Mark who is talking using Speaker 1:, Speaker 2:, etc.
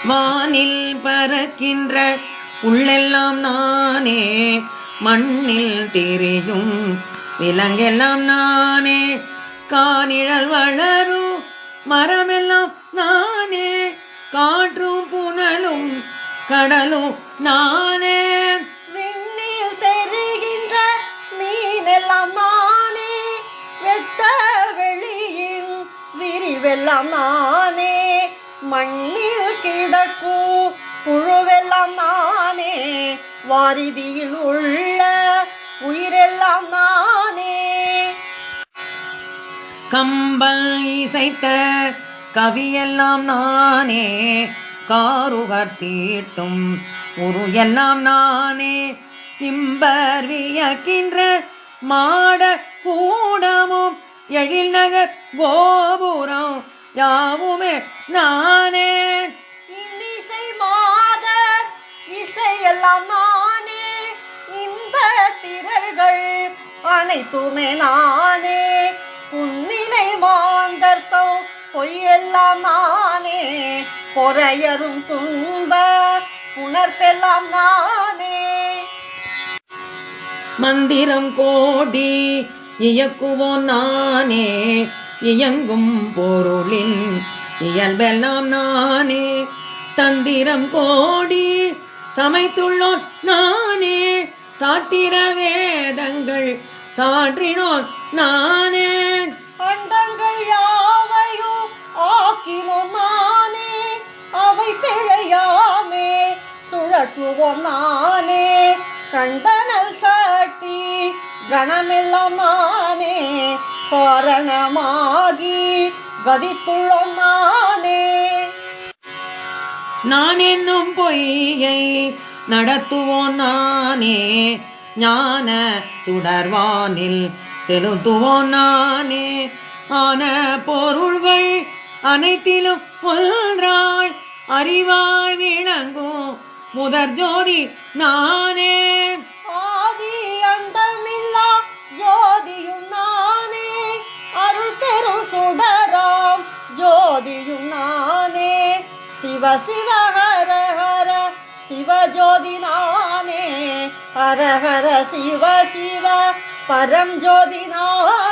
Speaker 1: வானில் பறக்கின்ற உள்ளெல்லாம் நானே, மண்ணில் தெரியும் விலங்கெல்லாம் நானே, கானிழல் வளரும் மரமெல்லாம் நானே, காற்றும் புனலும் கடலும் நானே,
Speaker 2: விண்ணில் தெரிகின்ற மீனெல்லாம் நானே, வெட்ட வெளியின் விரிவெல்லாம் நானே, மண்ணில் கிடக்கும் புழுவெல்லாம் நானே, வாரிதியில் உள்ள உயிரெல்லாம் நானே.
Speaker 1: கம்பல் இசைத்த கவியெல்லாம் நானே, காருகர் தீட்டும் உரு எல்லாம் நானே, இம்பர் வியக்கின்ற மாட கூடமும் எழில் நகர் கோபுரம் யாவுமே நானே,
Speaker 2: இன்னிசை மாத இசையெல்லாம் நானே, இன்ப திரள்கள் அனைத்துமே நானே, புன்னிலை மாந்தர்த்தம் பொய்யெல்லாம் நானே, பொறையரும் துன்ப உணர்ப்பெல்லாம் நானே.
Speaker 1: மந்திரம் கோடி இயக்குவோன் நானே, இயங்கும் பொருளின் இயல்பெல்லாம் நானே, தந்திரம் கோடி சமைத்துள்ளோன் நானே, சாத்திர வேதங்கள் சாற்றினோன் நானே,
Speaker 2: அண்டங்கள் யாவையும் ஆக்கினோம் நானே, அவை பிழையாமே சுழற்றுவோம் நானே, கண்டனல் சக்தி கணமெல்லாம் நானே, காரணமாகி கதித்துள்ளோம் நானே.
Speaker 1: நான் என்னும் பொய்யை நடத்துவோன் நானே, ஞான சுடர்வானில் செலுத்துவோன் நானே, ஆன பொருள்கள் அனைத்திலும் ஒன்றாய் அறிவாய் விளங்கும் முதற் ஜோதி நானே,
Speaker 2: ஆதி அந்தமில்லா ஜோதியும் நானே, அருள் பெரும் சுடராம் ஜோதியும் நானே, சிவ சிவ ஹர ஹர சிவஜோதி நானே, ஹர ஹர சிவ சிவ பரம் ஜோதி நானே.